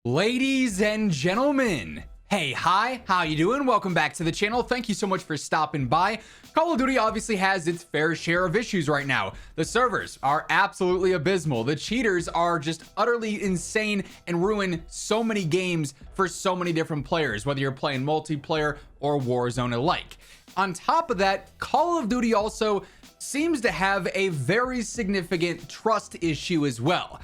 Ladies and gentlemen, hey, hi, how you doing? Welcome back to the channel. Thank you so much for stopping by. Call of Duty obviously has its fair share of issues right now. The servers are absolutely abysmal. The cheaters are just utterly insane and ruin so many games for so many different players, whether you're playing multiplayer or Warzone alike. On top of that, Call of Duty also seems to have a very significant trust issue as well.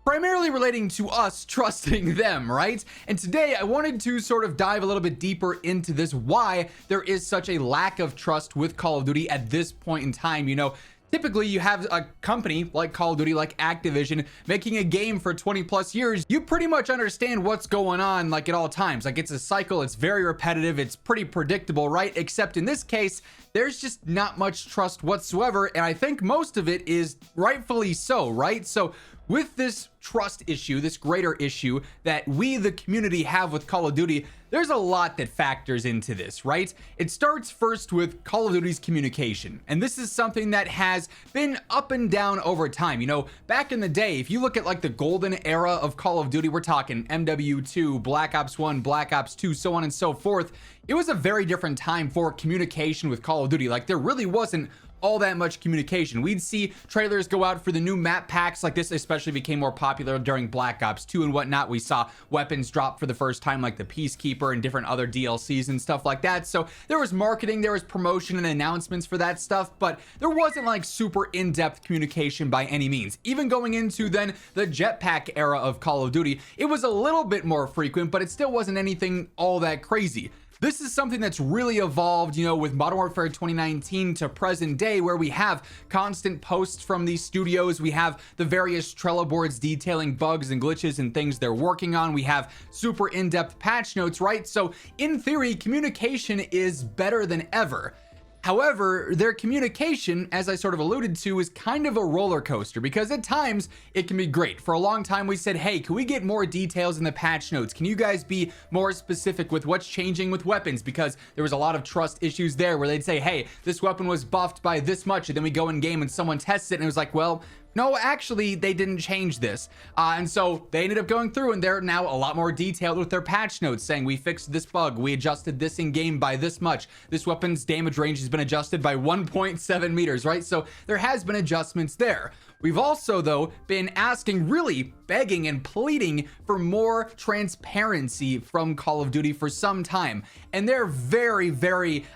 Primarily relating to us trusting them, right? And today I wanted to sort of dive a little bit deeper into this, why there is such a lack of trust with Call of Duty at this point in time. You know, typically you have a company like Call of Duty, like Activision, making a game for 20 plus years. You pretty much understand what's going on like at all times. Like it's a cycle, it's very repetitive, it's pretty predictable, right? Except in this case, there's just not much trust whatsoever. And I think most of it is rightfully so, right? So with this trust issue, this greater issue that we, the community, have with Call of Duty, there's a lot that factors into this, right? It starts first with Call of Duty's communication. And this is something that has been up and down over time. You know, back in the day, if you look at like the golden era of Call of Duty, we're talking MW2, Black Ops 1, Black Ops 2, so on and so forth. It was a very different time for communication with Call of Duty. Like there really wasn't all that much communication. We'd see trailers go out for the new map packs. Like this especially became more popular during Black Ops 2 and whatnot. We saw weapons drop for the first time, like the Peacekeeper and different other DLCs and stuff like that. So there was marketing, there was promotion and announcements for that stuff, but there wasn't like super in-depth communication by any means. Even going into then the jetpack era of Call of Duty, it was a little bit more frequent, but it still wasn't anything all that crazy. This is something that's really evolved, you know, with Modern Warfare 2019 to present day, where we have constant posts from these studios. We have the various Trello boards detailing bugs and glitches and things they're working on. We have super in-depth patch notes, right? So in theory, communication is better than ever. However, their communication, as I sort of alluded to, is kind of a roller coaster because at times it can be great. For a long time, we said, hey, can we get more details in the patch notes? Can you guys be more specific with what's changing with weapons? Because there was a lot of trust issues there where they'd say, hey, this weapon was buffed by this much. And then we go in game and someone tests it and it was like, well, no, actually, they didn't change this. And so they ended up going through and they're now a lot more detailed with their patch notes saying we fixed this bug, we adjusted this in game by this much, this weapon's damage range has been adjusted by 1.7 meters, right? So there has been adjustments there. We've also, though, been asking, really begging and pleading for more transparency from Call of Duty for some time. And they're very, very,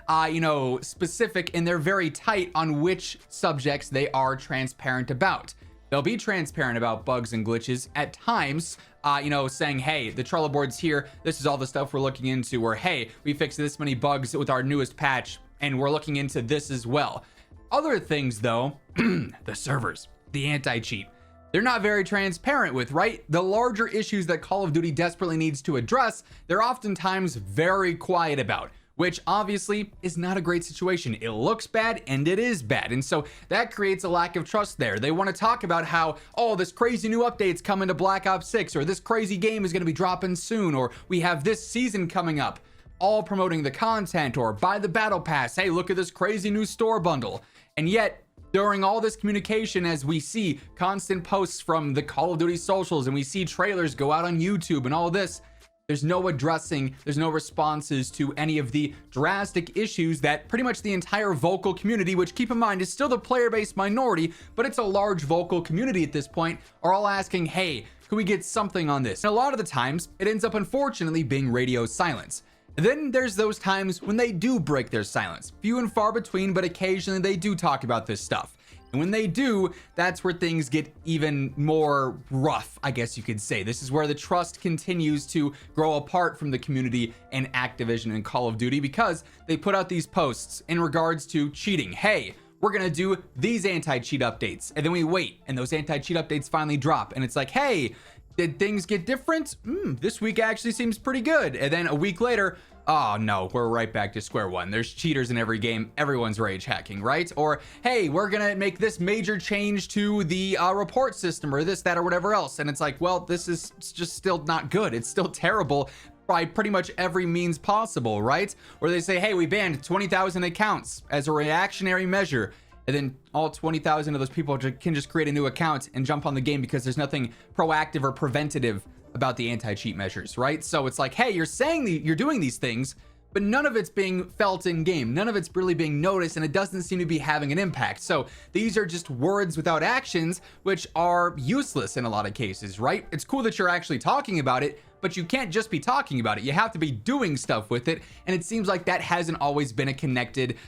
specific, and they're very tight on which subjects they are transparent about. They'll be transparent about bugs and glitches at times, saying, hey, the Trello board's here. This is all the stuff we're looking into. Or, hey, we fixed this many bugs with our newest patch, and we're looking into this as well. Other things, though, the servers, the anti-cheat, they're not very transparent with, right? The larger issues that Call of Duty desperately needs to address, they're oftentimes very quiet about, which obviously is not a great situation. It looks bad and it is bad. And so that creates a lack of trust there. They want to talk about how, oh, this crazy new update's coming to Black Ops 6, or this crazy game is going to be dropping soon, or we have this season coming up, all promoting the content, or buy the battle pass. Hey, look at this crazy new store bundle. And yet, during all this communication, as we see constant posts from the Call of Duty socials and we see trailers go out on YouTube and all this, there's no addressing, there's no responses to any of the drastic issues that pretty much the entire vocal community, which keep in mind is still the player base minority, but it's a large vocal community at this point, are all asking, hey, can we get something on this? And a lot of the times it ends up unfortunately being radio silence. Then there's those times when they do break their silence. Few and far between, but occasionally they do talk about this stuff. And when they do, that's where things get even more rough, I guess you could say. This is where the trust continues to grow apart from the community and Activision and Call of Duty, because they put out these posts in regards to cheating. Hey, we're gonna do these anti-cheat updates. And then we wait, and those anti-cheat updates finally drop. And it's like, hey, did things get different? This week actually seems pretty good. And then a week later, oh no, we're right back to square one. There's cheaters in every game. Everyone's rage hacking, right? Or, hey, we're gonna make this major change to the report system, or this, that, or whatever else. And it's like, well, this is just still not good. It's still terrible by pretty much every means possible, right? Or they say, hey, we banned 20,000 accounts as a reactionary measure. And then all 20,000 of those people can just create a new account and jump on the game because there's nothing proactive or preventative about the anti-cheat measures, right? So it's like, hey, you're saying you're doing these things, but none of it's being felt in game. None of it's really being noticed, and it doesn't seem to be having an impact. So these are just words without actions, which are useless in a lot of cases, right? It's cool that you're actually talking about it, but you can't just be talking about it. You have to be doing stuff with it. And it seems like that hasn't always been a connected,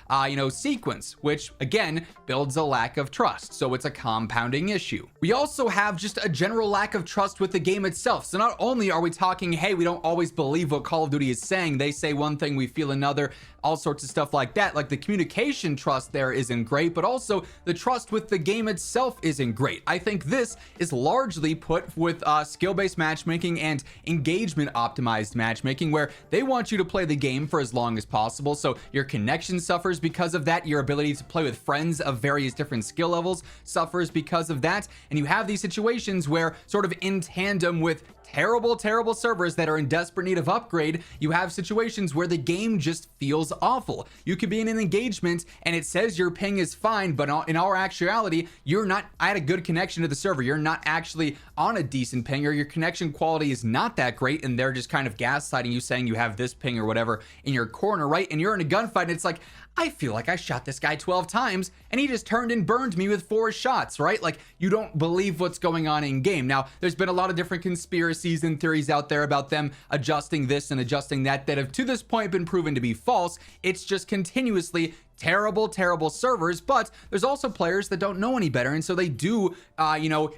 sequence, which again, builds a lack of trust. So it's a compounding issue. We also have just a general lack of trust with the game itself. So not only are we talking, hey, we don't always believe what Call of Duty is saying. They say one thing, we feel another, all sorts of stuff like that. Like the communication trust there isn't great, but also the trust with the game itself isn't great. I think this is largely put with skill-based matchmaking and engagement optimized matchmaking, where they want you to play the game for as long as possible. So your connection suffers because of that. Your ability to play with friends of various different skill levels suffers because of that. And you have these situations where, sort of in tandem with terrible servers that are in desperate need of upgrade, you have situations where the game just feels awful. You could be in an engagement and it says your ping is fine, but in all actuality, you're not at a good connection to the server. You're not actually on a decent ping, or your connection quality is not that great, and they're just kind of gaslighting you, saying you have this ping or whatever in your corner, right? And you're in a gunfight and it's like, I feel like I shot this guy 12 times and he just turned and burned me with 4 shots, right? Like, you don't believe what's going on in game. Now, there's been a lot of different conspiracies and theories out there about them adjusting this and adjusting that have to this point been proven to be false. It's just continuously terrible servers, but there's also players that don't know any better, and so they do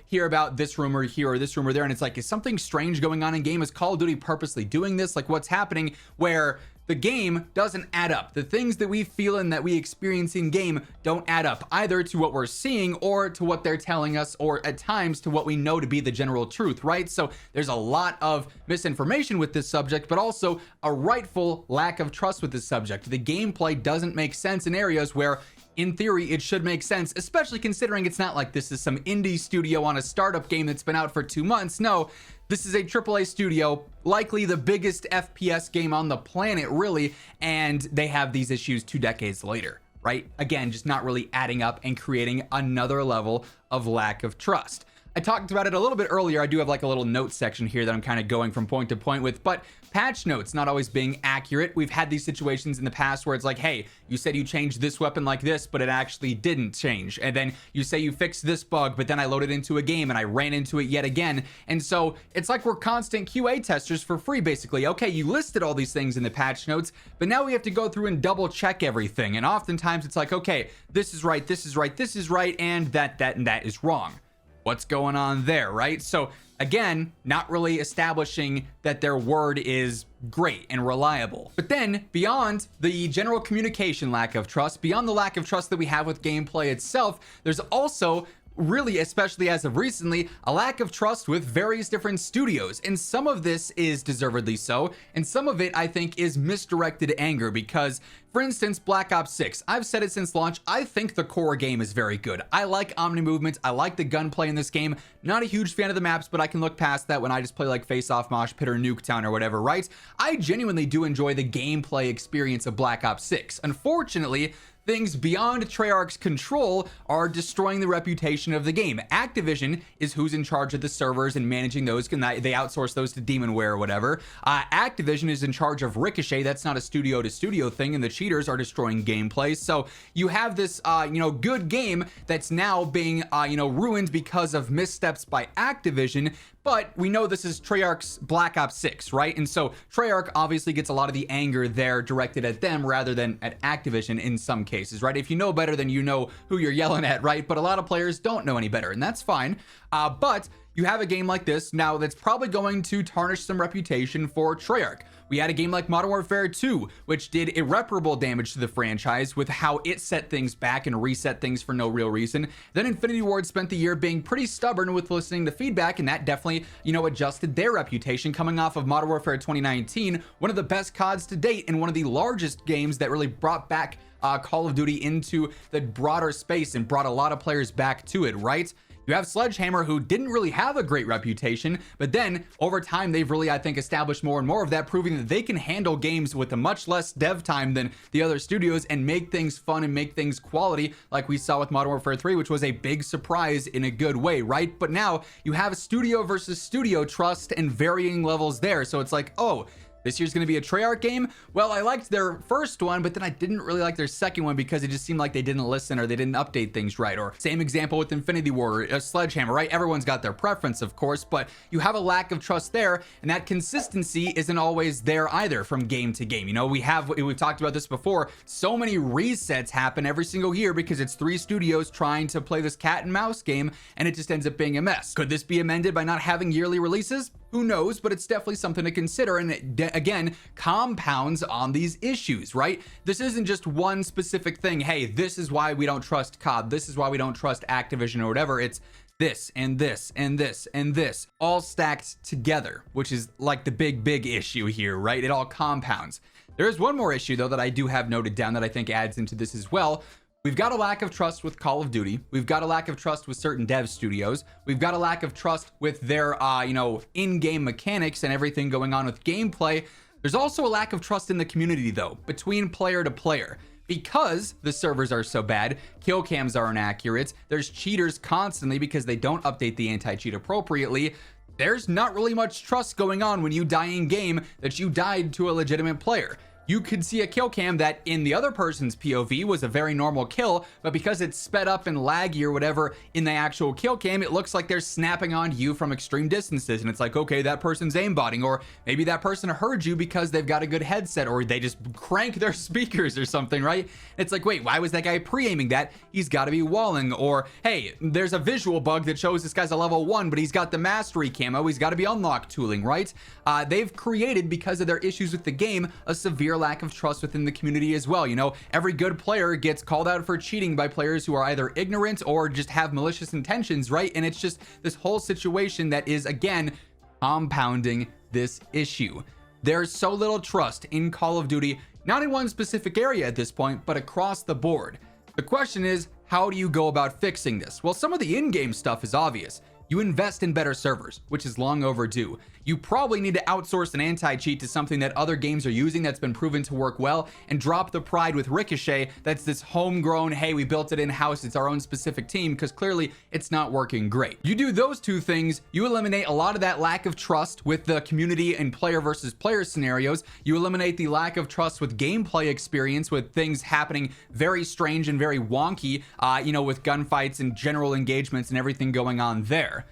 hear about this rumor here or this rumor there, and it's like, is something strange going on in game? Is Call of Duty purposely doing this? Like, what's happening where the game doesn't add up? The things that we feel and that we experience in game don't add up, either to what we're seeing or to what they're telling us, or at times to what we know to be the general truth, right? So there's a lot of misinformation with this subject, but also a rightful lack of trust with this subject. The gameplay doesn't make sense in areas where, in theory, it should make sense, especially considering it's not like this is some indie studio on a startup game that's been out for 2 months. No, this is a AAA studio, likely the biggest FPS game on the planet, really, and they have these issues 2 decades later, right? Again, just not really adding up and creating another level of lack of trust. I talked about it a little bit earlier. I do have like a little notes section here that I'm kind of going from point to point with, but patch notes not always being accurate. We've had these situations in the past where it's like, hey, you said you changed this weapon like this, but it actually didn't change. And then you say you fixed this bug, but then I loaded into a game and I ran into it yet again. And so it's like we're constant QA testers for free, basically. Okay, you listed all these things in the patch notes, but now we have to go through and double check everything. And oftentimes it's like, okay, this is right, this is right, this is right, and that is wrong. What's going on there, right? So again, not really establishing that their word is great and reliable. But then beyond the general communication lack of trust, beyond the lack of trust that we have with gameplay itself, there's also really, especially as of recently, a lack of trust with various different studios. And some of this is deservedly so, and some of it I think is misdirected anger, because for instance, Black Ops 6, I've said it since launch, I think the core game is very good. I like omni movement, I like the gunplay in this game. Not a huge fan of the maps, but I can look past that when I just play like Face Off, Mosh Pit, or Nuketown or whatever, right? I genuinely do enjoy the gameplay experience of Black Ops 6. Unfortunately, things beyond Treyarch's control are destroying the reputation of the game. Activision is who's in charge of the servers and managing those. They outsource those to Demonware or whatever. Activision is in charge of Ricochet. That's not a studio to studio thing, and the cheaters are destroying gameplay. So you have this, good game that's now being, ruined because of missteps by Activision. But we know this is Treyarch's Black Ops 6, right? And so Treyarch obviously gets a lot of the anger there directed at them rather than at Activision in some cases, right? If you know better, then you know who you're yelling at, right? But a lot of players don't know any better, and that's fine. But you have a game like this now that's probably going to tarnish some reputation for Treyarch. We had a game like Modern Warfare 2, which did irreparable damage to the franchise with how it set things back and reset things for no real reason. Then Infinity Ward spent the year being pretty stubborn with listening to feedback, and that definitely, adjusted their reputation coming off of Modern Warfare 2019, one of the best CODs to date and one of the largest games that really brought back Call of Duty into the broader space and brought a lot of players back to it, right? You have Sledgehammer, who didn't really have a great reputation, but then over time, they've really, I think, established more and more of that, proving that they can handle games with a much less dev time than the other studios and make things fun and make things quality, like we saw with Modern Warfare 3, which was a big surprise in a good way, right? But now you have studio versus studio trust and varying levels there. So it's like, oh, this year's going to be a Treyarch game. Well, I liked their first one, but then I didn't really like their second one because it just seemed like they didn't listen or they didn't update things right. Or same example with Infinity War, a Sledgehammer, right? Everyone's got their preference, of course, but you have a lack of trust there, and that consistency isn't always there either from game to game. You know, we've talked about this before. So many resets happen every single year because it's 3 studios trying to play this cat and mouse game, and it just ends up being a mess. Could this be amended by not having yearly releases? Who knows, but it's definitely something to consider, and it again compounds on these issues, right? This isn't just one specific thing. Hey, this is why we don't trust COD. This is why we don't trust Activision or whatever. It's this and this and this and this all stacked together, which is like the big issue here, right? It all compounds. There is one more issue though that I do have noted down that I think adds into this as well. We've got a lack of trust with Call of Duty. We've got a lack of trust with certain dev studios. We've got a lack of trust with their, in-game mechanics and everything going on with gameplay. There's also a lack of trust in the community, though, between player to player. Because the servers are so bad, kill cams are inaccurate, there's cheaters constantly because they don't update the anti-cheat appropriately. There's not really much trust going on when you die in game that you died to a legitimate player. You could see a kill cam that in the other person's POV was a very normal kill, but because it's sped up and laggy or whatever in the actual kill cam, it looks like they're snapping on you from extreme distances. And it's like, okay, that person's aimbotting, or maybe that person heard you because they've got a good headset, or they just crank their speakers or something, right? It's like, wait, why was that guy pre-aiming that? He's got to be walling. Or, hey, there's a visual bug that shows this guy's a level 1, but he's got the mastery camo. He's got to be unlocked tooling, right? They've created, because of their issues with the game, a severe lack of trust within the community as well. You know, every good player gets called out for cheating by players who are either ignorant or just have malicious intentions, right? And it's just this whole situation that is, again, compounding this issue. There's so little trust in Call of Duty, not in one specific area at this point, but across the board. The question is, how do you go about fixing this? Well, some of the in-game stuff is obvious. You invest in better servers, which is long overdue. You probably need to outsource an anti-cheat to something that other games are using that's been proven to work well, and drop the pride with Ricochet that's this homegrown, hey, we built it in-house, it's our own specific team, because clearly it's not working great. You do those two things, you eliminate a lot of that lack of trust with the community and player versus player scenarios. You eliminate the lack of trust with gameplay experience, with things happening very strange and very wonky, with gunfights and general engagements and everything going on there.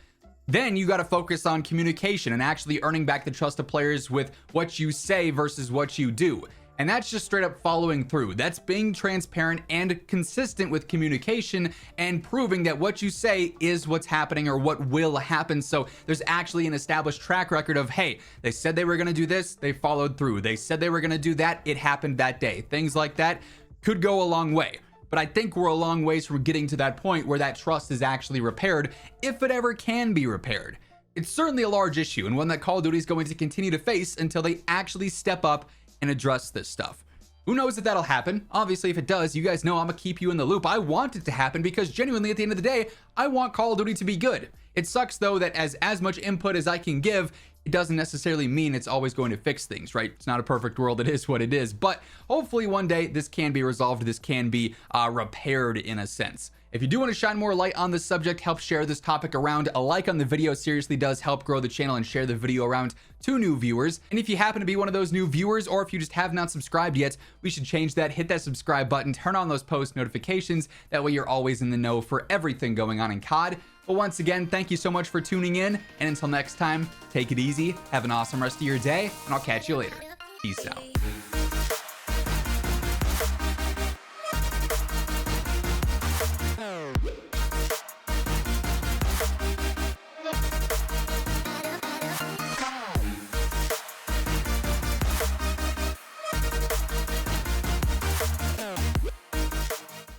Then you got to focus on communication and actually earning back the trust of players with what you say versus what you do. And that's just straight up following through. That's being transparent and consistent with communication and proving that what you say is what's happening or what will happen. So there's actually an established track record of, hey, they said they were going to do this, they followed through. They said they were going to do that, it happened that day. Things like that could go a long way. But I think we're a long ways from getting to that point where that trust is actually repaired, if it ever can be repaired. It's certainly a large issue, and one that Call of Duty is going to continue to face until they actually step up and address this stuff. Who knows if that'll happen? Obviously, if it does, you guys know I'm gonna keep you in the loop. I want it to happen because genuinely, at the end of the day, I want Call of Duty to be good. It sucks though that as much input as I can give, it doesn't necessarily mean it's always going to fix things, right? It's not a perfect world. It is what it is. But hopefully one day this can be resolved. This can be repaired in a sense. If you do want to shine more light on this subject, help share this topic around. A like on the video seriously does help grow the channel, and share the video around to new viewers. And if you happen to be one of those new viewers, or if you just have not subscribed yet, we should change that. Hit that subscribe button, turn on those post notifications. That way you're always in the know for everything going on in COD. But once again, thank you so much for tuning in. And until next time, take it easy, have an awesome rest of your day, and I'll catch you later. Peace out.